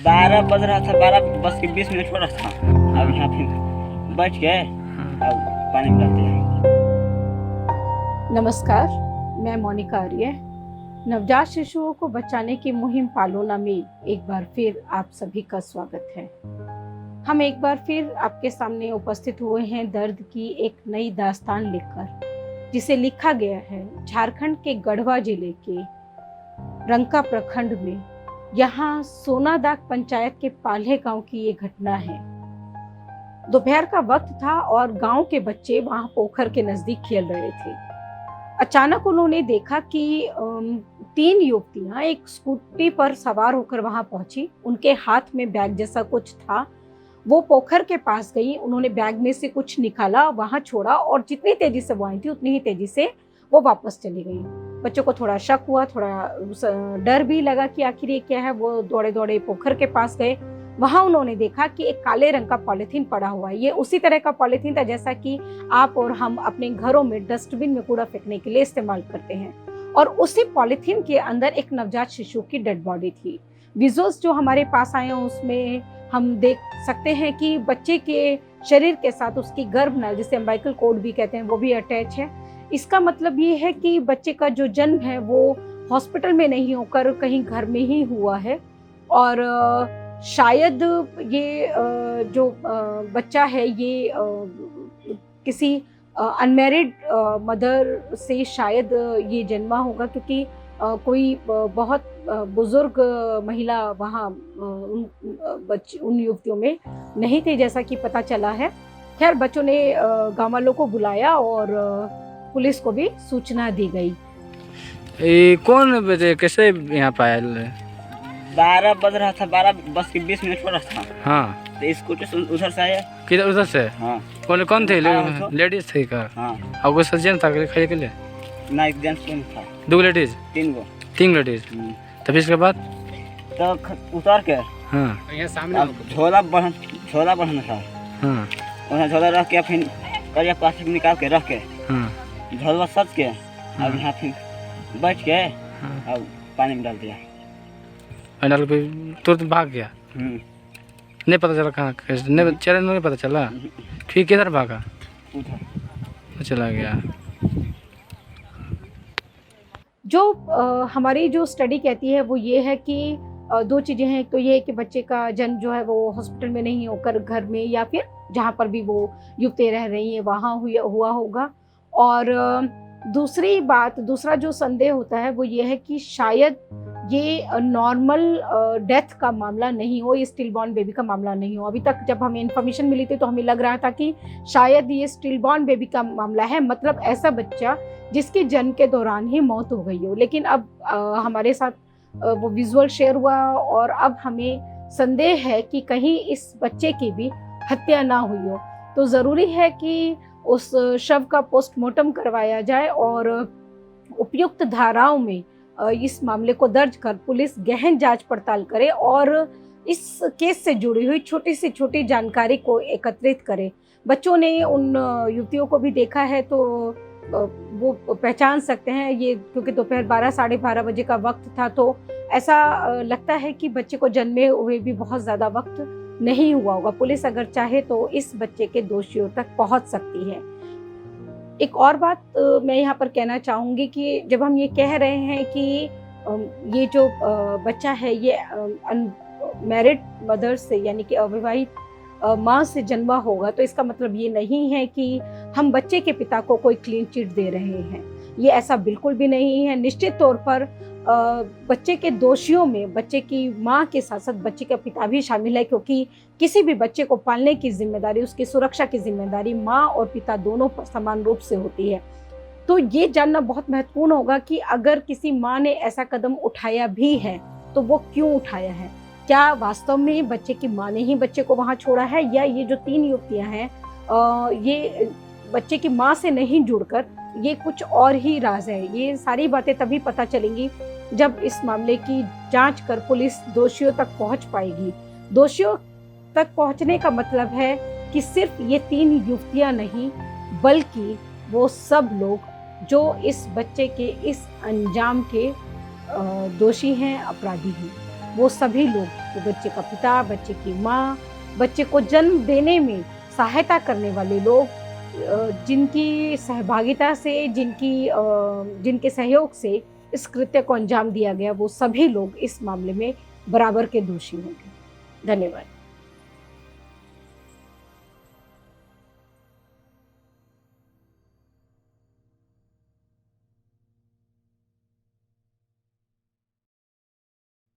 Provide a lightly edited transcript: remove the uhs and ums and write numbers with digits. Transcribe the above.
12 बज रहा था, 12 बज के 20 मिनट हो रहा था। अब यहाँ पे बैठ के अब पानी में डालते हैं। नमस्कार, मैं मोनिका आर्य। नवजात शिशुओं को बचाने की मुहिम पालोना में एक बार फिर आप सभी का स्वागत है। हम एक बार फिर आपके सामने उपस्थित हुए हैं दर्द की एक नई दास्तान लेकर, जिसे लिखा गया है झारखंड के गढ़वा जिले के रंका प्रखंड में। यहाँ सोनादाग पंचायत के पाल्हे गांव की ये घटना है। दोपहर का वक्त था और गांव के बच्चे वहां पोखर के नजदीक खेल रहे थे। अचानक उन्होंने देखा कि 3 युवतियां एक स्कूटी पर सवार होकर वहां पहुंची। उनके हाथ में बैग जैसा कुछ था। वो पोखर के पास गई, उन्होंने बैग में से कुछ निकाला, वहां छोड़ा और जितनी तेजी से वो आई थी उतनी ही तेजी से वो वापस चली गई। बच्चों को थोड़ा शक हुआ, थोड़ा डर भी लगा कि आखिर ये क्या है। वो दौड़े दौड़े पोखर के पास गए। वहां उन्होंने देखा कि एक काले रंग का पॉलिथीन पड़ा हुआ है। ये उसी तरह का पॉलिथीन था जैसा कि आप और हम अपने घरों में डस्टबिन में कूड़ा फेंकने के लिए इस्तेमाल करते हैं। और उसी पॉलिथीन के अंदर एक नवजात शिशु की डेड बॉडी थी। विजुअल्स जो हमारे पास आए हैं उसमें हम देख सकते हैं कि बच्चे के शरीर के साथ उसकी गर्भनाल, जिसे अम्बिलिकल कॉर्ड भी कहते हैं, वो भी अटैच है। इसका मतलब ये है कि बच्चे का जो जन्म है वो हॉस्पिटल में नहीं होकर कहीं घर में ही हुआ है। और शायद ये जो बच्चा है ये किसी अनमैरिड मदर से शायद ये जन्मा होगा, क्योंकि कोई बहुत बुजुर्ग महिला वहाँ उन युवतियों में नहीं थी, जैसा कि पता चला है। खैर, बच्चों ने गाँव वालों को बुलाया और पुलिस को भी सूचना दी गई। कौन बजे कैसे यहाँ पे आया? 12 बज रहा था, 12 बज के 20 मिनट हो रहा था। हाँ, तो स्कूटी से उधर से आया। किधर उधर से? हाँ कौन कौन थे? हाँ, लेडीज थे का? हाँ। और कोई सज्जन था खड़े के लिए? ना, एक जेंट्स नहीं था। 2 लेडीज? 3 गो। 3 लेडीज। तब इसके बाद तो उतर के हाँ यहाँ सामने झोला बढ़ना था। हाँ वहाँ झोला रख के फिर करिया प्लास्टिक निकाल के रख के हाँ झोला सच के अब यहाँ फिर बैठ के अब पानी में डाल दिया। फाइनल पे तुरंत भाग गया। नहीं पता चला कहाँ कैसे? नहीं चला, नहीं पता चला। फिर किधर भागा? उधर चला गया। जो हमारी जो स्टडी कहती है वो ये है कि 2 चीज़ें हैं। तो ये है कि बच्चे का जन्म जो है वो हॉस्पिटल में नहीं होकर घर में या फिर जहाँ पर भी वो युवती रह रही है वहाँ हुआ होगा। और दूसरा जो संदेह होता है वो ये है कि शायद ये नॉर्मल डेथ का मामला नहीं हो, ये स्टिल बॉर्न बेबी का मामला नहीं हो। अभी तक जब हमें इन्फॉर्मेशन मिली थी तो हमें लग रहा था कि शायद ये स्टिल बॉर्न बेबी का मामला है, मतलब ऐसा बच्चा जिसके जन्म के दौरान ही मौत हो गई हो। लेकिन अब हमारे साथ वो विजुअल शेयर हुआ और अब हमें संदेह है कि कहीं इस बच्चे की भी हत्या ना हुई हो। तो ज़रूरी है कि उस शव का पोस्टमार्टम करवाया जाए और उपयुक्त धाराओं में इस मामले को दर्ज कर पुलिस गहन जांच पड़ताल करे और इस केस से जुड़ी हुई छोटी से छोटी जानकारी को एकत्रित करे। बच्चों ने उन युवतियों को भी देखा है तो वो पहचान सकते हैं ये, क्योंकि दोपहर 12 साढ़े 12 बजे का वक्त था। तो ऐसा लगता है कि बच्चे को जन्मे हुए भी बहुत ज़्यादा वक्त नहीं हुआ होगा। पुलिस अगर चाहे तो इस बच्चे के दोषियों तक पहुंच सकती है। एक और बात मैं यहाँ पर कहना चाहूँगी कि जब हम ये कह रहे हैं कि ये जो बच्चा है ये अनमैरिड मदर से यानी कि अविवाहित माँ से जन्मा होगा, तो इसका मतलब ये नहीं है कि हम बच्चे के पिता को कोई क्लीन चिट दे रहे हैं। ये ऐसा बिल्कुल भी नहीं है। निश्चित तौर पर बच्चे के दोषियों में बच्चे की माँ के साथ साथ बच्चे का पिता भी शामिल है, क्योंकि किसी भी बच्चे को पालने की जिम्मेदारी, उसकी सुरक्षा की जिम्मेदारी माँ और पिता दोनों पर समान रूप से होती है। तो ये जानना बहुत महत्वपूर्ण होगा कि अगर किसी माँ ने ऐसा कदम उठाया भी है तो वो क्यों उठाया है। क्या वास्तव में बच्चे की माँ ने ही बच्चे को वहाँ छोड़ा है, या ये जो 3 युवतियाँ हैं ये बच्चे की माँ से नहीं जुड़कर ये कुछ और ही राज है। ये सारी बातें तभी पता चलेंगी जब इस मामले की जांच कर पुलिस दोषियों तक पहुंच पाएगी। दोषियों तक पहुंचने का मतलब है कि सिर्फ ये 3 युवतियां नहीं, बल्कि वो सब लोग जो इस बच्चे के इस अंजाम के दोषी हैं, अपराधी हैं, वो सभी लोग तो बच्चे का पिता, बच्चे की माँ, बच्चे को जन्म देने में सहायता करने वाले लोग, जिनकी सहभागिता से, जिनके सहयोग से इस कृत्य को अंजाम दिया गया, वो सभी लोग इस मामले में बराबर के दोषी होंगे। धन्यवाद।